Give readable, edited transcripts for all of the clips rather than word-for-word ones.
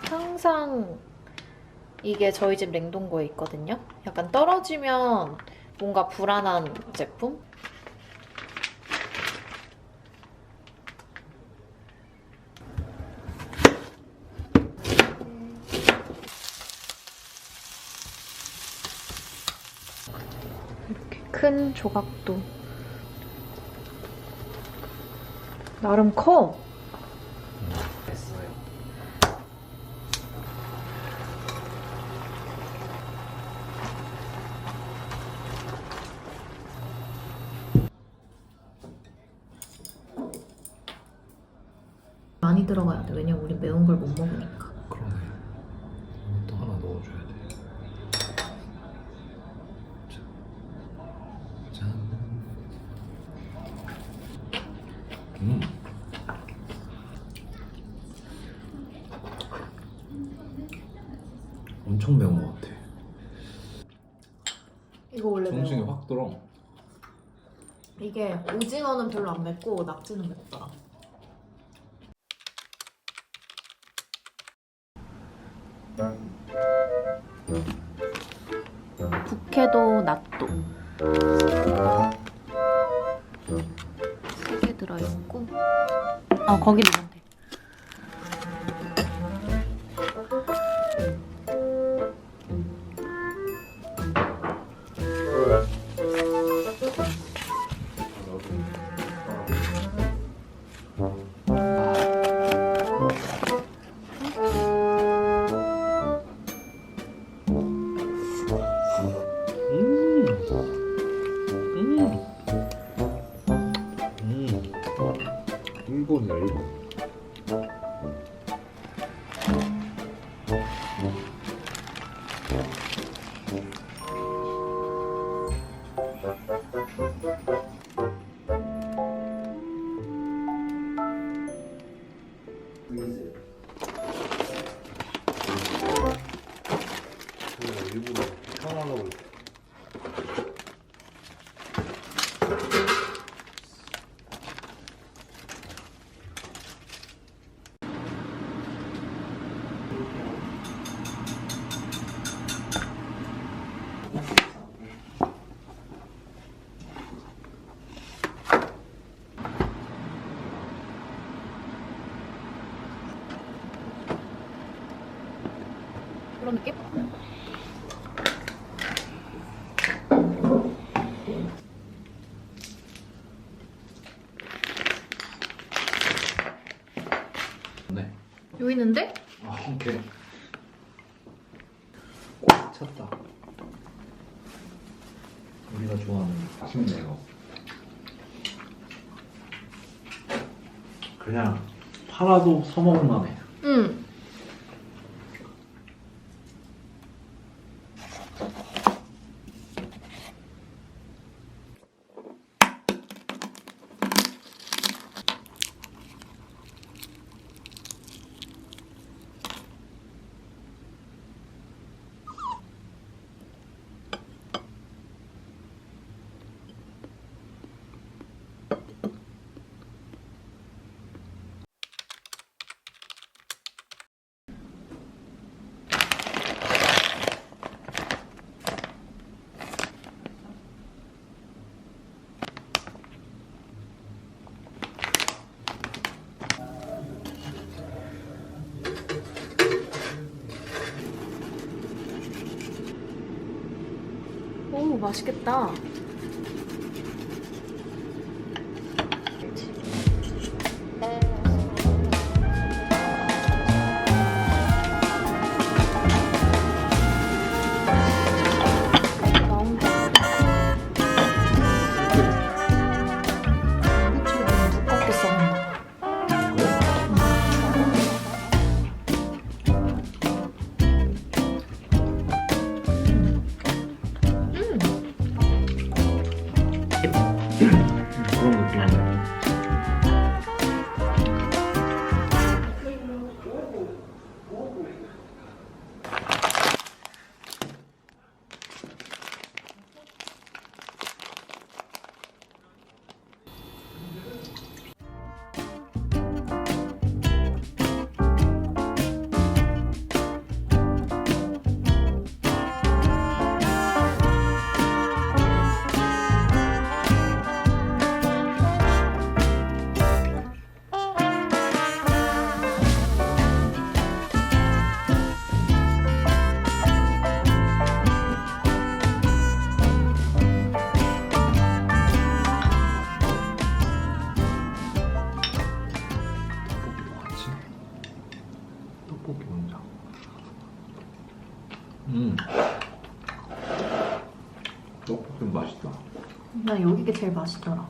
항상 이게 저희 집 냉동고에 있거든요. 약간 떨어지면 뭔가 불안한 제품? 이렇게 큰 조각도 나름 커. 많이 들어가야 돼. 왜냐면 우리 매운 걸 못 먹으니까. 그러네. 이것도 하나 넣어줘야 돼. 짠. 엄청 매운 것 같아. 이거 원래 정신이 매워. 확 들어. 이게 오징어는 별로 안 맵고 낙지는 맵더라. 북해도 낫또 3개 들어있고 거기 넣으면 돼. 일본이야, 일본. 일부러 편안하고. 그런 느낌? 네. 여기 있는데? 아, 오케이. 꽉 찼다. 우리가 좋아하는 흰내거. 그냥 팔아도 서먹을만해. 응. 맛있겠다. 그런 느낌이네. 떡볶이 먼저. 떡볶이 맛있다. 나 여기가 제일 맛있더라.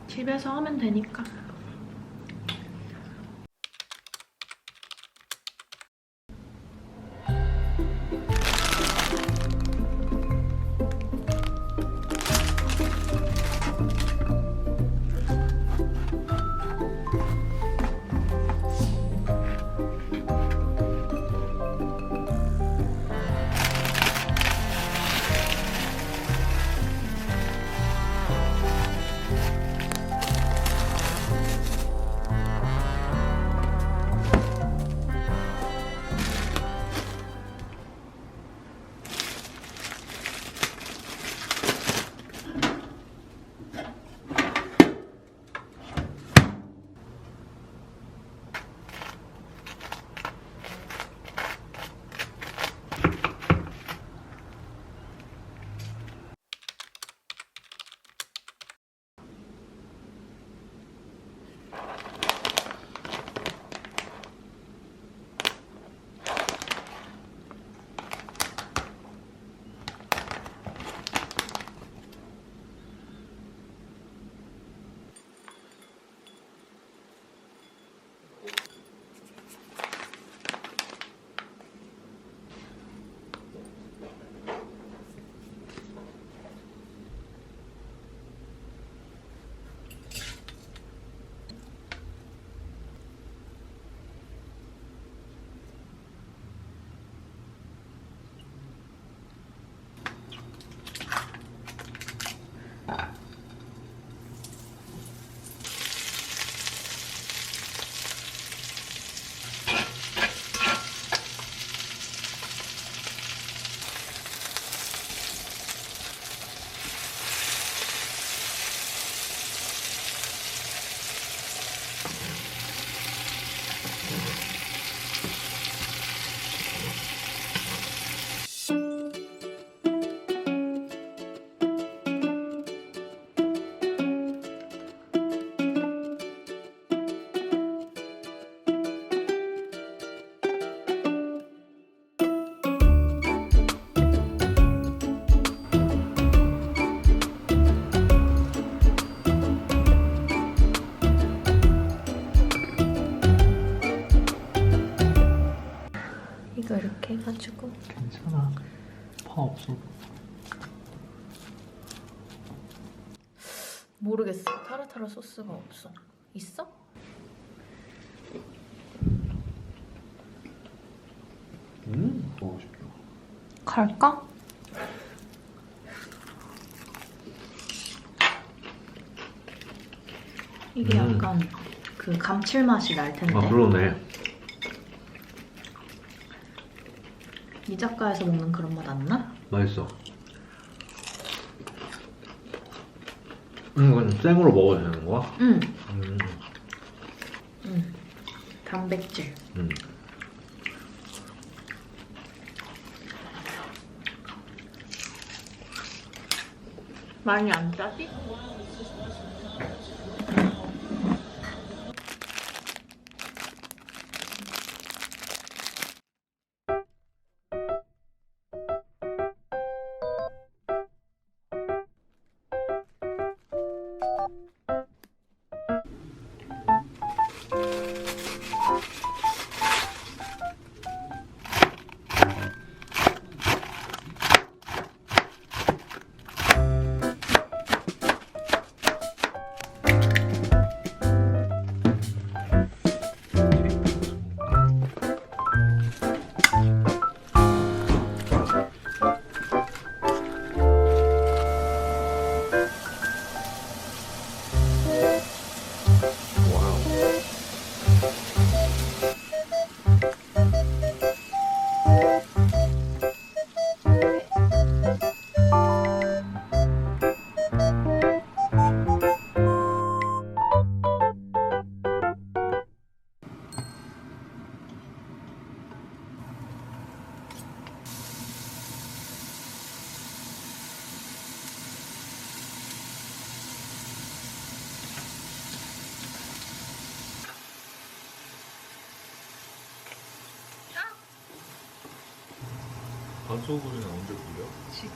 집에서 하면 되니까. 이거 이렇게 해가지고. 괜찮아. 파 없어. 모르겠어. 타르타르 소스가 없어. 있어? 먹고 싶다. 갈까? 이게 약간 그 감칠맛이 날 텐데. 아, 그러네. 이자카야에서 먹는 그런 맛 안 나? 맛있어. 이건 생으로 먹어도 되는 거야? 응. 음. 단백질. 음. 많이 안 짜지? 와우. 반소금은 언제 뿌려? 지금.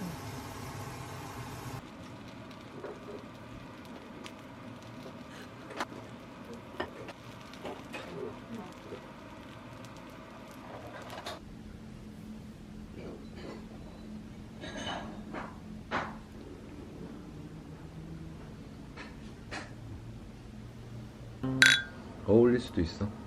어울릴 수도 있어.